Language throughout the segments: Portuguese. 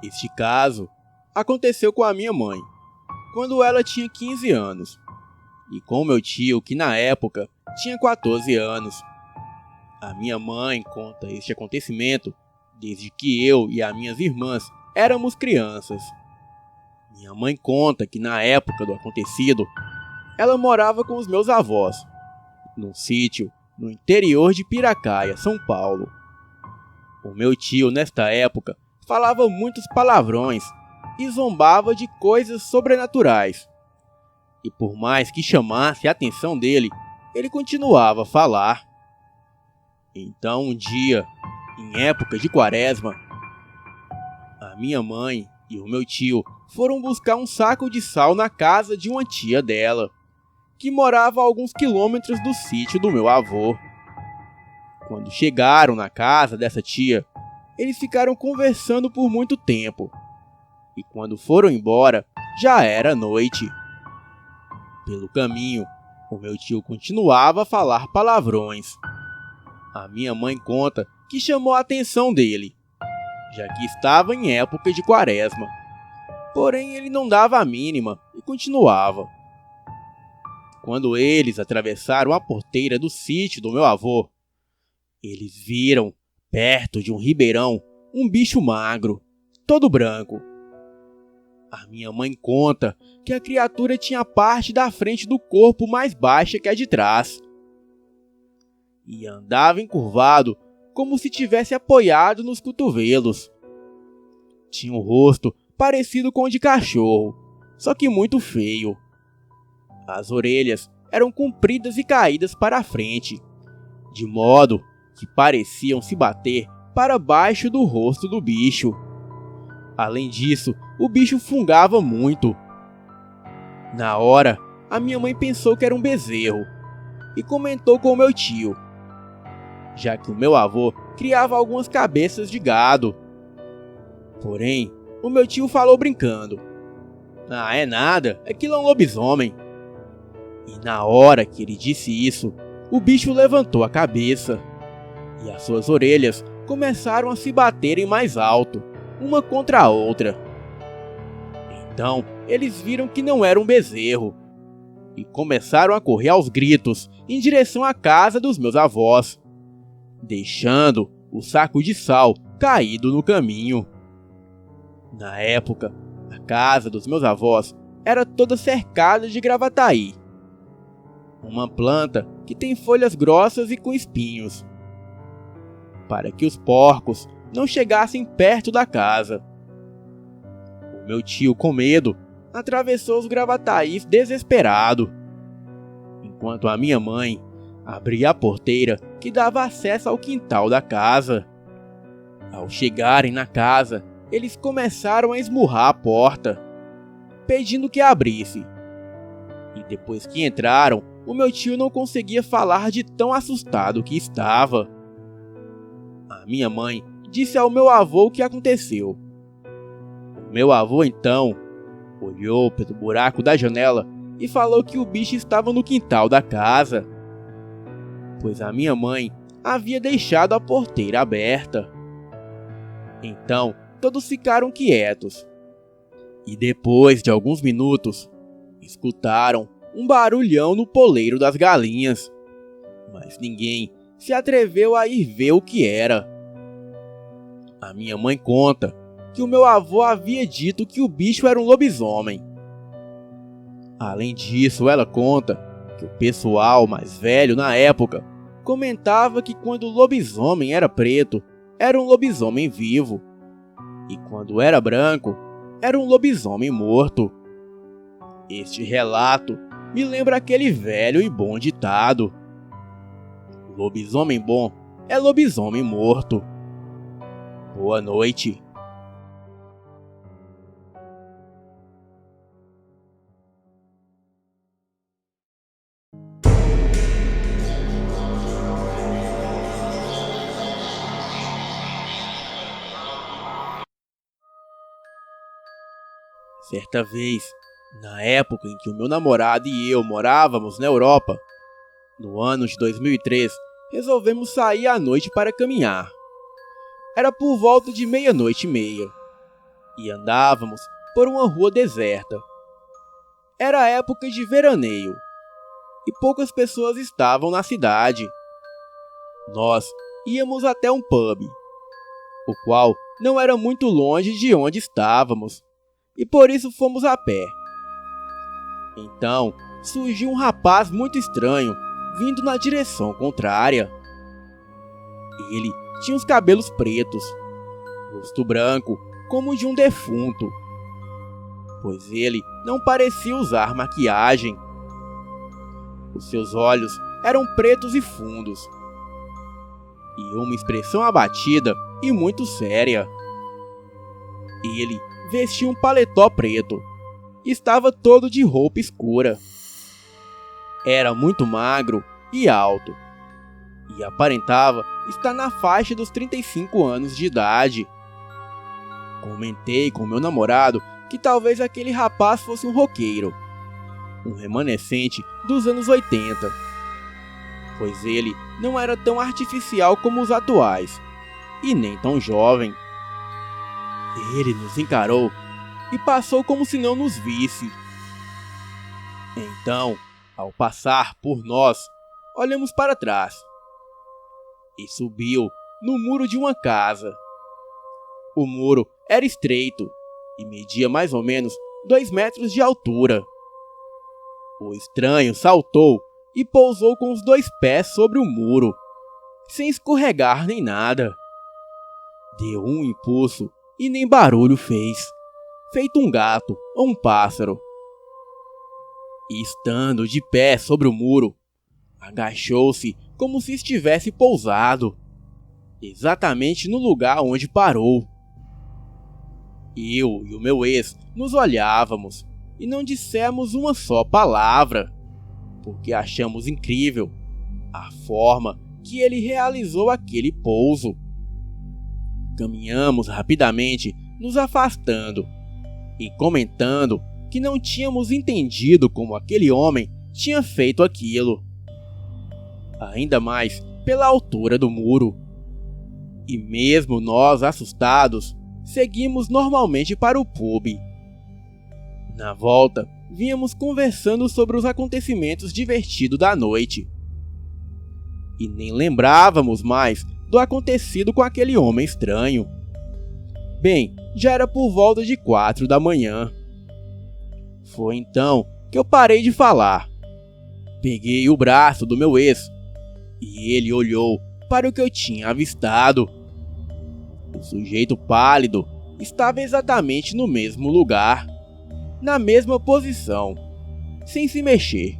Este caso aconteceu com a minha mãe, quando ela tinha 15 anos, e com meu tio, que na época tinha 14 anos. A minha mãe conta este acontecimento desde que eu e as minhas irmãs éramos crianças. Minha mãe conta que na época do acontecido, ela morava com os meus avós, num sítio no interior de Piracaia, São Paulo. O meu tio, nesta época, falava muitos palavrões e zombava de coisas sobrenaturais. E por mais que chamasse a atenção dele, ele continuava a falar. Então um dia, em época de quaresma, a minha mãe e o meu tio foram buscar um saco de sal na casa de uma tia dela, que morava a alguns quilômetros do sítio do meu avô. Quando chegaram na casa dessa tia, eles ficaram conversando por muito tempo. E quando foram embora, já era noite. Pelo caminho, o meu tio continuava a falar palavrões. A minha mãe conta que chamou a atenção dele, já que estava em época de quaresma. Porém, ele não dava a mínima e continuava. Quando eles atravessaram a porteira do sítio do meu avô, eles viram, perto de um ribeirão, um bicho magro, todo branco. A minha mãe conta que a criatura tinha a parte da frente do corpo mais baixa que a de trás. E andava encurvado, como se tivesse apoiado nos cotovelos. Tinha um rosto parecido com o de cachorro, só que muito feio. As orelhas eram compridas e caídas para a frente, de modo que pareciam se bater para baixo do rosto do bicho. Além disso, o bicho fungava muito. Na hora, a minha mãe pensou que era um bezerro e comentou com o meu tio, já que o meu avô criava algumas cabeças de gado. Porém, o meu tio falou brincando: "Ah, é nada, aquilo é um lobisomem." E na hora que ele disse isso, o bicho levantou a cabeça e as suas orelhas começaram a se baterem mais alto, uma contra a outra. Então, eles viram que não era um bezerro e começaram a correr aos gritos em direção à casa dos meus avós, deixando o saco de sal caído no caminho. Na época, a casa dos meus avós era toda cercada de gravataí, uma planta que tem folhas grossas e com espinhos, para que os porcos não chegassem perto da casa. O meu tio, com medo, atravessou os gravataís desesperado, enquanto a minha mãe abria a porteira que dava acesso ao quintal da casa. Ao chegarem na casa, eles começaram a esmurrar a porta, pedindo que abrisse. E depois que entraram, o meu tio não conseguia falar de tão assustado que estava. A minha mãe disse ao meu avô o que aconteceu. O meu avô então olhou pelo buraco da janela e falou que o bicho estava no quintal da casa, pois a minha mãe havia deixado a porteira aberta. Então todos ficaram quietos e depois de alguns minutos escutaram um barulhão no poleiro das galinhas, mas ninguém se atreveu a ir ver o que era. A minha mãe conta que o meu avô havia dito que o bicho era um lobisomem. Além disso, ela conta que o pessoal mais velho na época comentava que quando o lobisomem era preto, era um lobisomem vivo, e quando era branco, era um lobisomem morto. Este relato me lembra aquele velho e bom ditado: lobisomem bom é lobisomem morto. Boa noite. Certa vez, na época em que o meu namorado e eu morávamos na Europa, no ano de 2003, resolvemos sair à noite para caminhar. Era por volta de 00:30. e andávamos por uma rua deserta. Era época de veraneio e poucas pessoas estavam na cidade. Nós íamos até um pub, o qual não era muito longe de onde estávamos, e por isso fomos a pé. Então surgiu um rapaz muito estranho vindo na direção contrária. Ele tinha os cabelos pretos, rosto branco como o de um defunto, pois ele não parecia usar maquiagem. Os seus olhos eram pretos e fundos, e uma expressão abatida e muito séria. Ele vestia um paletó preto e estava todo de roupa escura. Era muito magro e alto, e aparentava estar na faixa dos 35 anos de idade. Comentei com meu namorado que talvez aquele rapaz fosse um roqueiro, um remanescente dos anos 80, pois ele não era tão artificial como os atuais, e nem tão jovem. Ele nos encarou e passou como se não nos visse. Então, ao passar por nós, olhamos para trás e subiu no muro de uma casa. O muro era estreito e media mais ou menos 2 metros de altura. O estranho saltou e pousou com os 2 pés sobre o muro, sem escorregar nem nada. Deu um impulso e nem barulho fez, feito um gato ou um pássaro. E estando de pé sobre o muro, agachou-se como se estivesse pousado, exatamente no lugar onde parou. Eu e o meu ex nos olhávamos e não dissemos uma só palavra, porque achamos incrível a forma que ele realizou aquele pouso. Caminhamos rapidamente, nos afastando e comentando que não tínhamos entendido como aquele homem tinha feito aquilo. Ainda mais pela altura do muro. E mesmo nós assustados, seguimos normalmente para o pub. Na volta, vínhamos conversando sobre os acontecimentos divertidos da noite. E nem lembrávamos mais do acontecido com aquele homem estranho. Bem, já era por volta de 4 da manhã. Foi então que eu parei de falar. Peguei o braço do meu ex e ele olhou para o que eu tinha avistado. O sujeito pálido estava exatamente no mesmo lugar, na mesma posição, sem se mexer.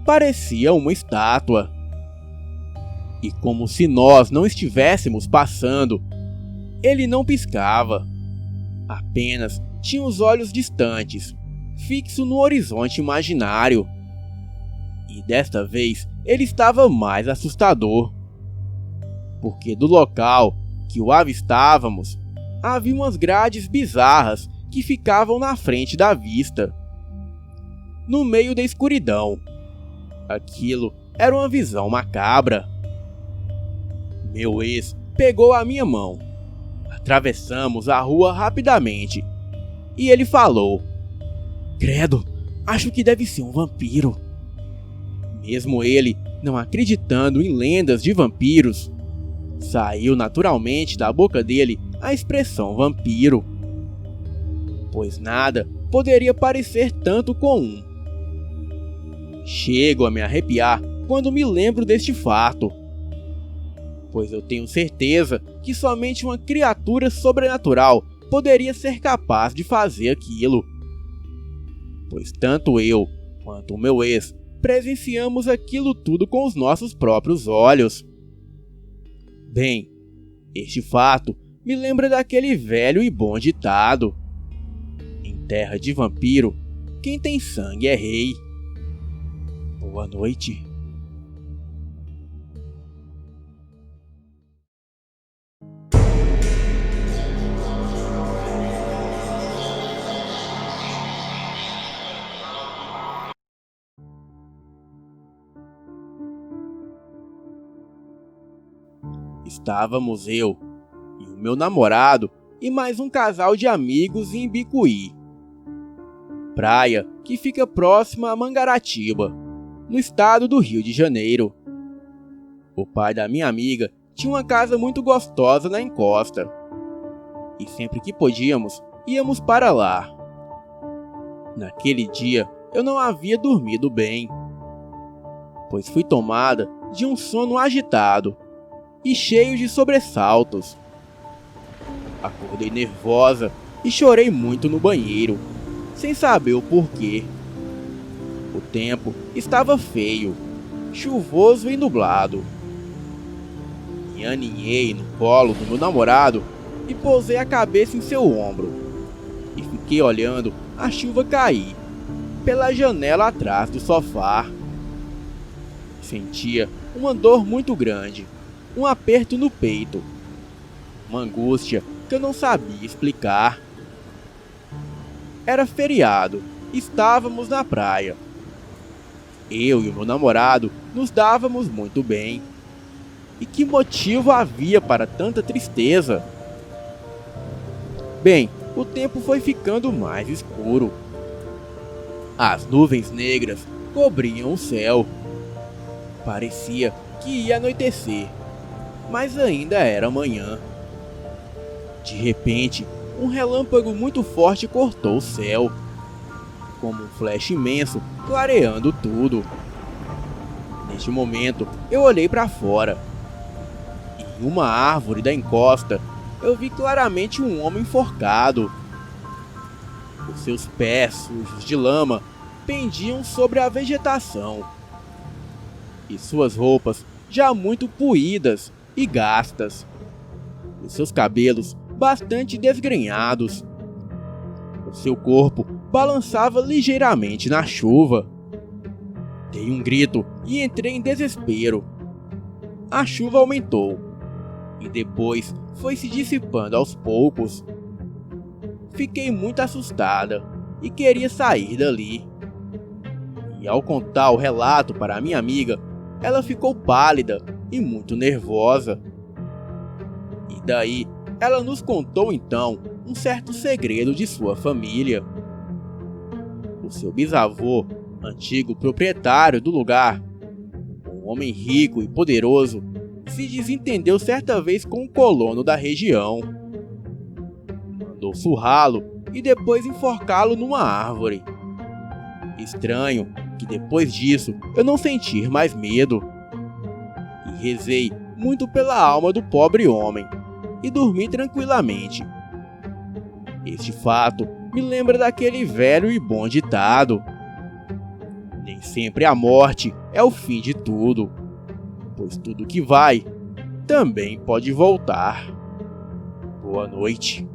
Parecia uma estátua. E como se nós não estivéssemos passando, ele não piscava. Apenas tinha os olhos distantes, fixo no horizonte imaginário. E desta vez ele estava mais assustador, porque do local que o avistávamos, havia umas grades bizarras que ficavam na frente da vista. No meio da escuridão. Aquilo era uma visão macabra. Meu ex pegou a minha mão. Atravessamos a rua rapidamente. E ele falou: "Credo, acho que deve ser um vampiro." Mesmo ele não acreditando em lendas de vampiros, saiu naturalmente da boca dele a expressão vampiro, pois nada poderia parecer tanto com um. Chego a me arrepiar quando me lembro deste fato, pois eu tenho certeza que somente uma criatura sobrenatural poderia ser capaz de fazer aquilo, pois tanto eu quanto o meu ex presenciamos aquilo tudo com os nossos próprios olhos. Bem, este fato me lembra daquele velho e bom ditado: em terra de vampiro, quem tem sangue é rei. Boa noite. Estávamos eu e o meu namorado e mais um casal de amigos em Bicuí, praia que fica próxima a Mangaratiba, no estado do Rio de Janeiro. O pai da minha amiga tinha uma casa muito gostosa na encosta, e sempre que podíamos, íamos para lá. Naquele dia, eu não havia dormido bem, pois fui tomada de um sono agitado e cheio de sobressaltos. Acordei nervosa e chorei muito no banheiro, sem saber o porquê. O tempo estava feio, chuvoso e nublado. Me aninhei no colo do meu namorado e pousei a cabeça em seu ombro, e fiquei olhando a chuva cair pela janela atrás do sofá. Sentia uma dor muito grande, um aperto no peito, uma angústia que eu não sabia explicar. Era feriado, estávamos na praia. Eu e o meu namorado nos dávamos muito bem. E que motivo havia para tanta tristeza? Bem, o tempo foi ficando mais escuro. As nuvens negras cobriam o céu. Parecia que ia anoitecer, mas ainda era manhã. De repente, um relâmpago muito forte cortou o céu, como um flash imenso clareando tudo. Neste momento, eu olhei para fora. Em uma árvore da encosta, eu vi claramente um homem enforcado. Os seus pés sujos de lama pendiam sobre a vegetação, e suas roupas já muito poídas e gastas. Os seus cabelos bastante desgrenhados. O seu corpo balançava ligeiramente na chuva. Dei um grito e entrei em desespero. A chuva aumentou e depois foi se dissipando aos poucos. Fiquei muito assustada e queria sair dali. E ao contar o relato para a minha amiga, ela ficou pálida e muito nervosa. E daí, ela nos contou então um certo segredo de sua família. O seu bisavô, antigo proprietário do lugar, um homem rico e poderoso, se desentendeu certa vez com um colono da região. Mandou surrá-lo e depois enforcá-lo numa árvore. Estranho que depois disso eu não senti mais medo. E rezei muito pela alma do pobre homem e dormi tranquilamente. Este fato me lembra daquele velho e bom ditado: nem sempre a morte é o fim de tudo, pois tudo que vai também pode voltar. Boa noite.